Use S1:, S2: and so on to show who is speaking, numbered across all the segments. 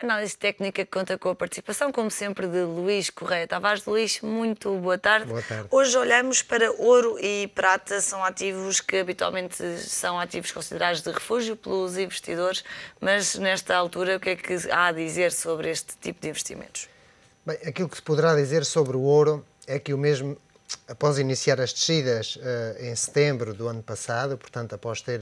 S1: Análise técnica que conta com a participação, como sempre, de Luís Correia Tavares. Luís, muito boa tarde.
S2: Boa tarde.
S1: Hoje olhamos para ouro e prata, são ativos que habitualmente são ativos considerados de refúgio pelos investidores, mas nesta altura o que é que há a dizer sobre este tipo de investimentos?
S2: Bem, aquilo que se poderá dizer sobre o ouro é que o mesmo, após iniciar as descidas em setembro do ano passado, portanto, após ter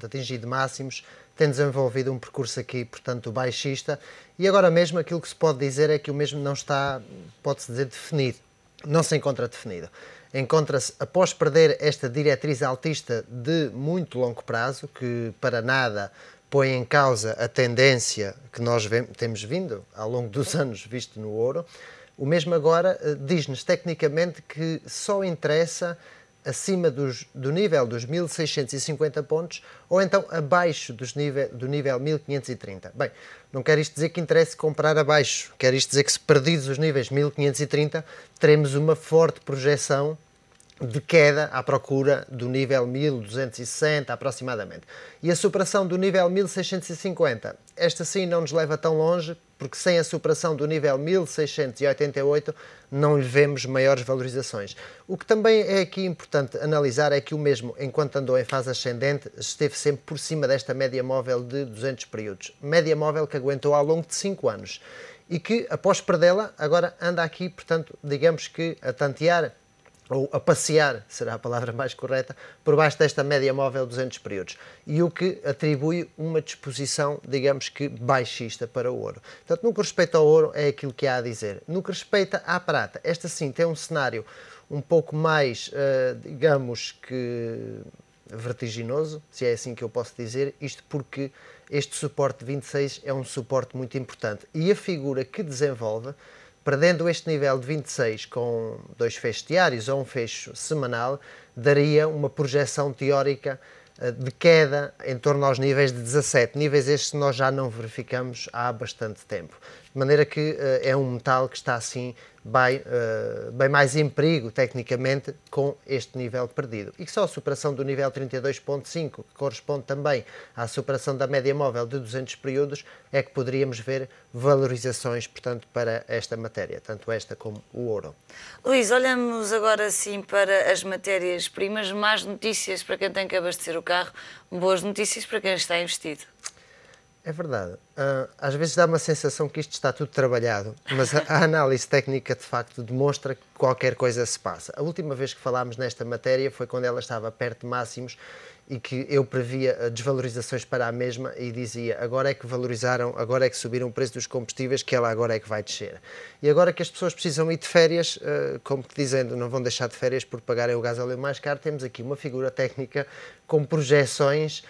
S2: atingido máximos, tem desenvolvido um percurso aqui, portanto, baixista, e agora mesmo aquilo que se pode dizer é que o mesmo não está, pode-se dizer, definido, não se encontra definido. Encontra-se, após perder esta diretriz altista de muito longo prazo, que para nada põe em causa a tendência que nós temos vindo ao longo dos anos visto no ouro, o mesmo agora diz-nos tecnicamente que só interessa acima do nível dos 1.650 pontos ou então abaixo do nível 1.530. Bem, não quer isto dizer que interesse comprar abaixo, quer isto dizer que se perdidos os níveis 1.530 teremos uma forte projeção de queda à procura do nível 1260 aproximadamente. E a superação do nível 1650, esta sim não nos leva tão longe, porque sem a superação do nível 1688 não lhe vemos maiores valorizações. O que também é aqui importante analisar é que o mesmo, enquanto andou em fase ascendente, esteve sempre por cima desta média móvel de 200 períodos. Média móvel que aguentou ao longo de 5 anos e que, após perdê-la, agora anda aqui, portanto, digamos que a tantear ou a passear, será a palavra mais correta, por baixo desta média móvel de 200 períodos. E o que atribui uma disposição, digamos que, baixista para o ouro. Portanto, no que respeita ao ouro, é aquilo que há a dizer. No que respeita à prata, esta sim tem um cenário um pouco mais, digamos que, vertiginoso, se é assim que eu posso dizer, isto porque este suporte de 26 é um suporte muito importante. E a figura que desenvolve, perdendo este nível de 26 com 2 fechos diários ou um fecho semanal, daria uma projeção teórica de queda em torno aos níveis de 17. Níveis estes que nós já não verificamos há bastante tempo. De maneira que é um metal que está assim bem mais em perigo tecnicamente com este nível perdido. E que só a superação do nível 32.5, que corresponde também à superação da média móvel de 200 períodos, é que poderíamos ver valorizações, portanto, para esta matéria, tanto esta como o ouro.
S1: Luís, olhamos agora sim para as matérias-primas, más notícias para quem tem que abastecer o carro, boas notícias para quem está investido.
S2: É verdade. Às vezes dá uma sensação que isto está tudo trabalhado, mas a análise técnica de facto demonstra que qualquer coisa se passa. A última vez que falámos nesta matéria foi quando ela estava perto de máximos e que eu previa desvalorizações para a mesma e dizia agora é que valorizaram, agora é que subiram o preço dos combustíveis, que ela agora é que vai descer. E agora que as pessoas precisam ir de férias, como que dizendo, não vão deixar de férias por pagarem o gasóleo mais caro, temos aqui uma figura técnica com projeções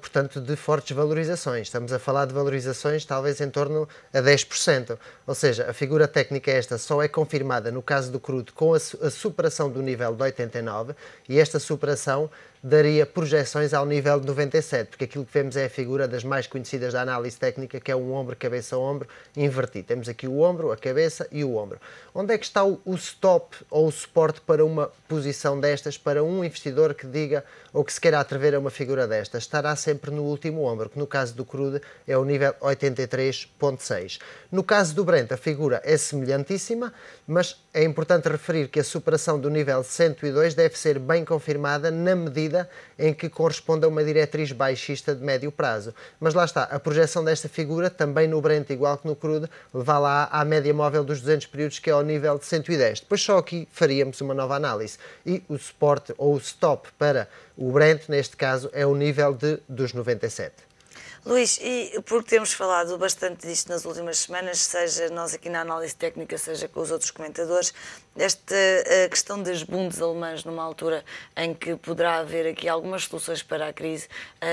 S2: portanto, de fortes valorizações. Estamos a falar de valorizações talvez em torno a 10%. Ou seja, a figura técnica esta só é confirmada no caso do crudo com a superação do nível de 89 e esta superação daria projeções ao nível de 97, porque aquilo que vemos é a figura das mais conhecidas da análise técnica, que é um ombro, cabeça, ombro, invertido. Temos aqui o ombro, a cabeça e o ombro. Onde é que está o stop ou o suporte para uma posição destas, para um investidor que diga ou que se queira atrever a uma figura destas? Estará sempre no último ombro, que no caso do crudo é o nível 83.6. No caso do Brent, a figura é semelhantíssima, mas é importante referir que a superação do nível 102 deve ser bem confirmada na medida em que corresponde a uma diretriz baixista de médio prazo. Mas lá está, a projeção desta figura, também no Brent, igual que no crudo, leva lá à média móvel dos 200 períodos, que é ao nível de 110. Depois só aqui faríamos uma nova análise. E o suporte ou o stop para o Brent, neste caso, é o nível dos 97.
S1: Luís, e porque temos falado bastante disto nas últimas semanas, seja nós aqui na análise técnica, seja com os outros comentadores, esta questão das bundes alemãs numa altura em que poderá haver aqui algumas soluções para a crise,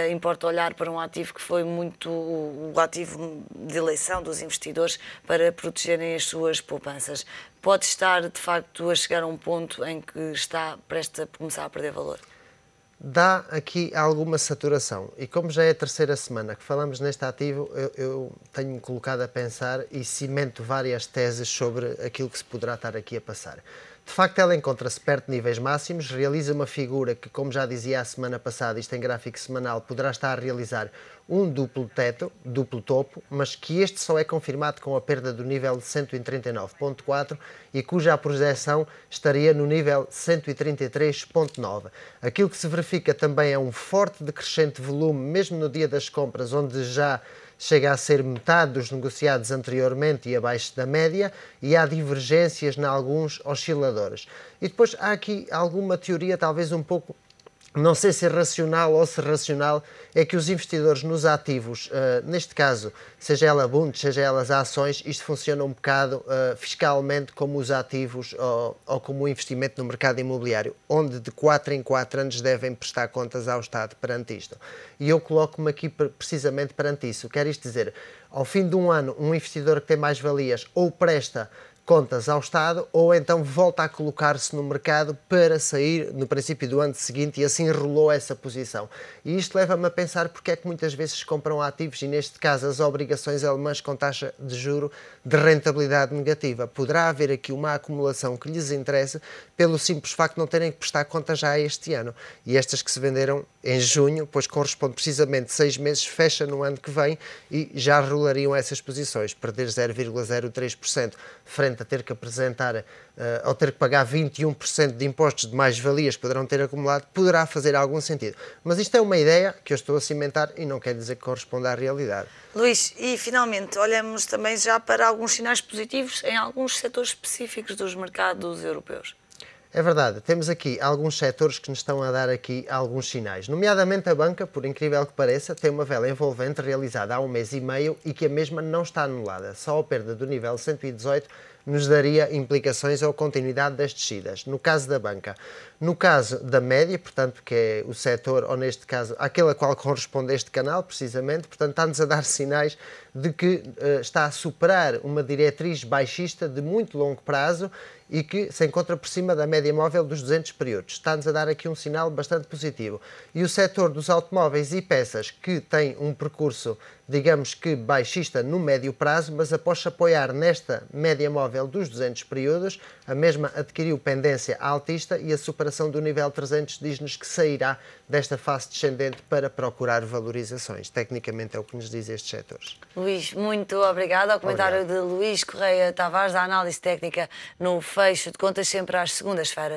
S1: importa olhar para um ativo que foi muito o ativo de eleição dos investidores para protegerem as suas poupanças. Pode estar, de facto, a chegar a um ponto em que está prestes a começar a perder valor?
S2: Dá aqui alguma saturação e como já é a terceira semana que falamos neste ativo, eu tenho-me colocado a pensar e cimento várias teses sobre aquilo que se poderá estar aqui a passar. De De facto, ela encontra-se perto de níveis máximos, realiza uma figura que, como já dizia a semana passada, isto em gráfico semanal, poderá estar a realizar um duplo teto, duplo topo, mas que este só é confirmado com a perda do nível de 139.4 e cuja projeção estaria no nível 133.9. Aquilo que se verifica também é um forte decrescente volume, mesmo no dia das compras, onde já chega a ser metade dos negociados anteriormente e abaixo da média, e há divergências em alguns osciladores. E depois há aqui alguma teoria, talvez um pouco, não sei se é racional ou se racional, é que os investidores nos ativos, neste caso, seja ela bundes, seja elas ações, isto funciona um bocado fiscalmente como os ativos ou como o investimento no mercado imobiliário, onde de 4 em 4 anos devem prestar contas ao Estado perante isto. E eu coloco-me aqui precisamente perante isso. Quer isto dizer, ao fim de um ano, um investidor que tem mais-valias ou presta contas ao Estado, ou então volta a colocar-se no mercado para sair no princípio do ano seguinte, e assim rolou essa posição. E isto leva-me a pensar porque é que muitas vezes compram ativos, e neste caso as obrigações alemãs com taxa de juro de rentabilidade negativa. Poderá haver aqui uma acumulação que lhes interesse pelo simples facto de não terem que prestar conta já este ano. E estas que se venderam em junho, pois corresponde precisamente 6 meses, fecha no ano que vem e já rolariam essas posições. Perder 0,03% frente a ter que apresentar ou ter que pagar 21% de impostos de mais-valias que poderão ter acumulado, poderá fazer algum sentido. Mas isto é uma ideia que eu estou a cimentar e não quer dizer que corresponda à realidade.
S1: Luís, e finalmente olhamos também já para alguns sinais positivos em alguns setores específicos dos mercados europeus.
S2: É verdade, temos aqui alguns setores que nos estão a dar aqui alguns sinais, nomeadamente a banca, por incrível que pareça, tem uma vela envolvente realizada há 1 mês e meio e que a mesma não está anulada, só a perda do nível 118 nos daria implicações ou continuidade das descidas, no caso da banca. No caso da média, portanto, que é o setor, ou neste caso, àquele a qual corresponde este canal, precisamente, portanto, está-nos a dar sinais de que está a superar uma diretriz baixista de muito longo prazo e que se encontra por cima da média móvel dos 200 períodos. Está-nos a dar aqui um sinal bastante positivo. E o setor dos automóveis e peças, que tem um percurso, digamos que baixista no médio prazo, mas após se apoiar nesta média móvel dos 200 períodos, a mesma adquiriu pendência altista e a superação do nível 300 diz-nos que sairá desta fase descendente para procurar valorizações. Tecnicamente é o que nos diz estes setores.
S1: Luís, muito obrigado. Ao comentário de Luís Correia Tavares, da análise técnica no fecho de contas, sempre às segundas-feiras.